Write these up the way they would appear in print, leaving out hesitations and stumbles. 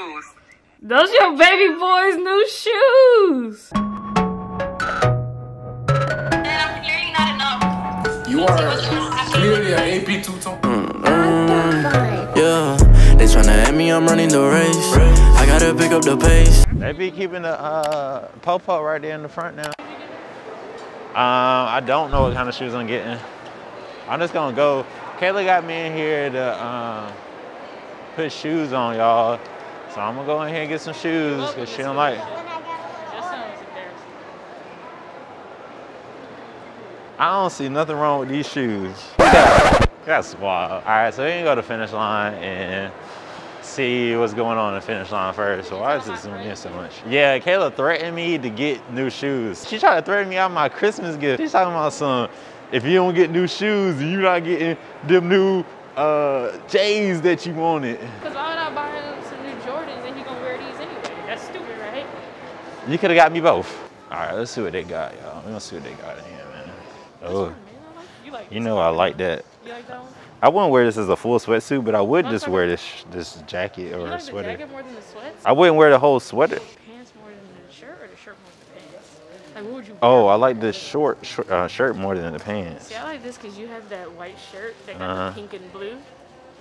shoes. Those your baby boy's new shoes. And I'm clearly not enough. You are clearly an AP two-tone. Yeah, they tryna at me, I'm running the race. I gotta pick up the pace. They be keeping the po-po right there in the front now. I don't know what kind of shoes I'm getting. I'm just gonna go. Kayla got me in here to put shoes on, y'all. So I'm gonna go in here and get some shoes because she don't like. I don't see nothing wrong with these shoes. That's wild. All right, so we can go to the finish line and see what's going on in the finish line first. So why is this zooming in so much? Yeah, Kayla threatened me to get new shoes. She tried to threaten me out my Christmas gift. She's talking about some, if you don't get new shoes, you're not getting them new J's that you wanted. Because why would I buy him some new Jordans and he gonna wear these anyway? That's stupid, right? You could have got me both. All right, let's see what they got, y'all. We're gonna see what they got in here, man. Oh, you know I like that. You like that one? I wouldn't wear this as a full sweatsuit, but I would just wear this jacket or a sweater. The jacket more than the sweats? I wouldn't wear the whole sweater. Pants more than the shirt or the shirt more than the pants? Like, what would you wear? Oh, I like this short shirt more than the pants. See, I like this because you have that white shirt that got the pink and blue.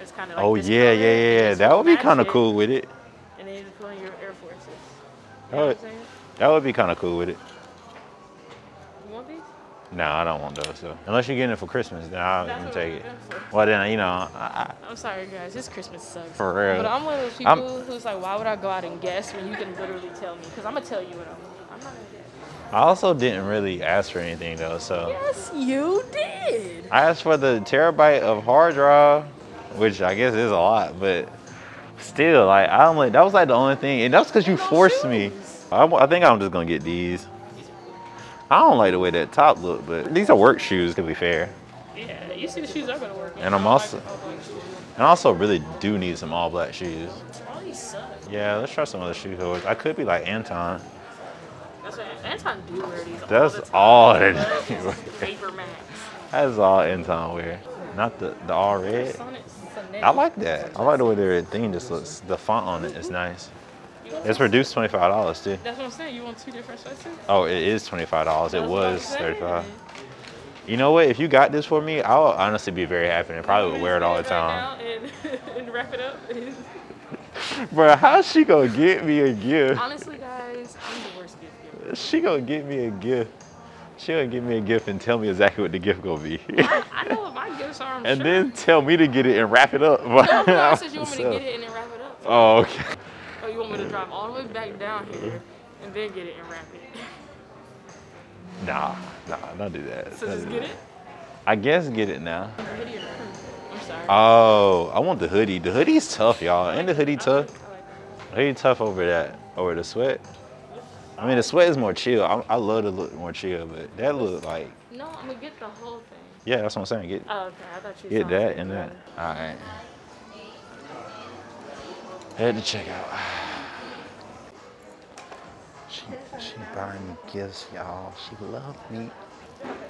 It's kind of like oh, this yeah, color, yeah. That would be kind of cool with it. And then you just put on your Air Forces. You know what I'm saying? That would be kind of cool with it. You want these? No, I don't want those. So unless you're getting it for Christmas, then I'll even take it. Well, then, you know, I'm sorry, guys. This Christmas sucks. For real. But I'm one of those people who's like, why would I go out and guess when you can literally tell me? Because I'm going to tell you what I want. I'm not going to guess. I also didn't really ask for anything, though, so. Yes, you did. I asked for the terabyte of hard drive, which I guess is a lot, but still, like, that was like the only thing. And that's because you forced me. I think I'm just going to get these. I don't like the way that top look, but these are work shoes, to be fair. Yeah, you see the shoes are gonna work. And I also really do need some all black shoes. All these suck. Yeah, let's try some other shoe colors. I could be like Anton. That's what Anton do wear these. That's all that Vapor Max. That's all Anton wear. Not the all red. I like that. I like the way their thing just looks. The font on it is nice. It's reduced $25 too. That's what I'm saying. You want two different sweatsuits? Oh, it is $25. It was $35. You know what? If you got this for me, I'll honestly be very happy and probably would wear it all the time. And wrap it up. Bro, how's she gonna get me a gift? Honestly, guys, I'm the worst gift giver. She gonna get me a gift. She gonna give me a gift and tell me exactly what the gift gonna be. I know what my gifts are. And then tell me to get it and wrap it up. No, I said you want me to get it and then wrap it up. Oh, okay. Oh, you want me to drive all the way back down here and then get it and wrap it? Nah, don't do that. So just get it? I guess get it now. I'm sorry. Oh, I want the hoodie. The hoodie's tough, y'all. Ain't the hoodie tough? The hoodie tough over the sweat. I mean, the sweat is more chill. I love to look more chill, but that look like. No, I'm gonna get the whole thing. Yeah, that's what I'm saying. Oh, okay. I thought you get that and that. All right. Head to checkout. She buying me gifts, y'all. She loved me.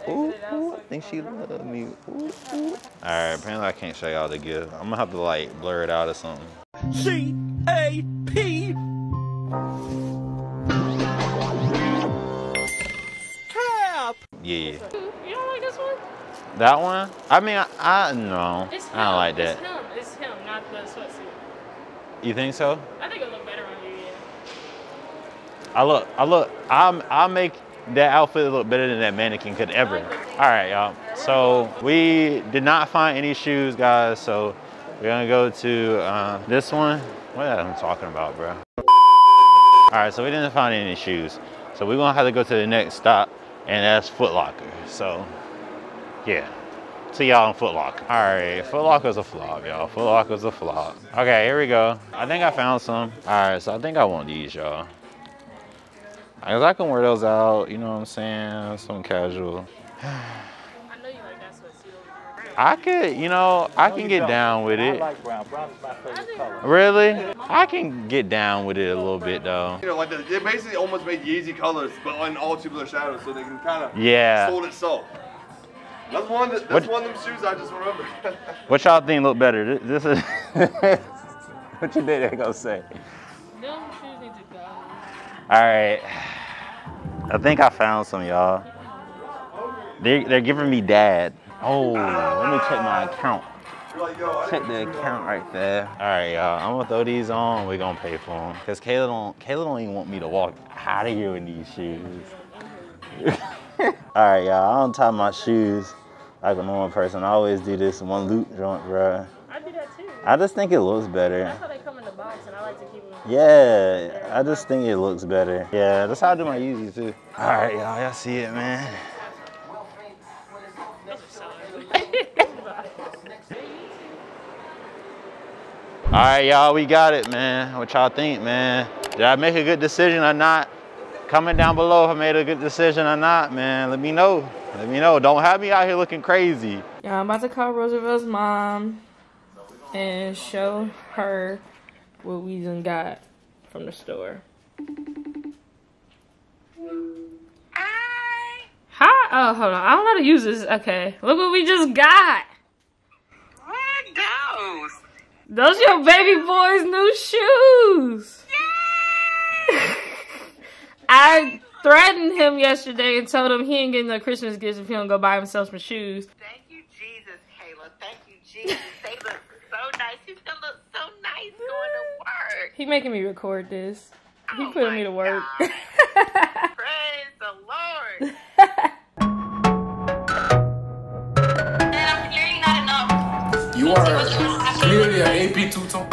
Ooh, I think she loved me. Ooh. All right, apparently I can't show y'all the gift. I'm gonna have to like blur it out or something. C-A-P. Cap. Yeah. You don't like this one? That one? I mean, I no. I don't like that. It's him, not the sweatsuit. You think so? I think it'll look better on you, yeah. I'll make that outfit look better than that mannequin could ever. All right, y'all. So we did not find any shoes, guys. So we're gonna go to this one. What am I talking about, bro? All right, so we didn't find any shoes. So we're gonna have to go to the next stop, and that's Foot Locker. So yeah. See y'all in Foot Locker. All right, Foot Locker's a flop, y'all. Foot Locker's a flop. Okay, here we go. I think I found some. All right, so I think I want these, y'all. Cause I can wear those out, you know what I'm saying? Some casual. I know you like that sweatsuit. I could, you know, I can get down with it. I like brown. Brown's my favorite color. Really? I can get down with it a little bit, though. You know, like they basically almost made Yeezy colors, but in all tubular shadows, so they can kind of sold itself. That's one of them shoes I just remember. What y'all think look better? This is what you think they gonna say? Them shoes need to go. All right. I think I found some, y'all. They're giving me dad. Oh, let me check my account. Check the account right there. All right, y'all. I'm gonna throw these on. We're gonna pay for them. Cause Kayla don't even want me to walk out of here in these shoes. All right, y'all. I don't tie my shoes like a normal person. I always do this one loop joint, bro. I do that too. I just think it looks better. That's how they come in the box, and I like to keep them. Yeah, I just think it looks better. Yeah, that's how I do my Yeezys too. All right, y'all see it, man. All right, y'all, we got it, man. What y'all think, man? Did I make a good decision or not? Comment down below if I made a good decision or not, man. Let me know. Let me know. Don't have me out here looking crazy. Yeah, I'm about to call Roosevelt's mom and show her what we done got from the store. Hi. Oh, hold on. I don't know how to use this. Okay. Look what we just got. What those? Those your baby boy's new shoes. Yay! I threatened him yesterday and told him he ain't getting no Christmas gifts if he don't go buy himself some shoes. Thank you, Jesus, Kayla. Thank you, Jesus. They look so nice. He's gonna look so nice going to work. He making me record this. He Oh putting my me to work. God. Praise the Lord. And I'm clearly not enough. You are clearly an AP tutor.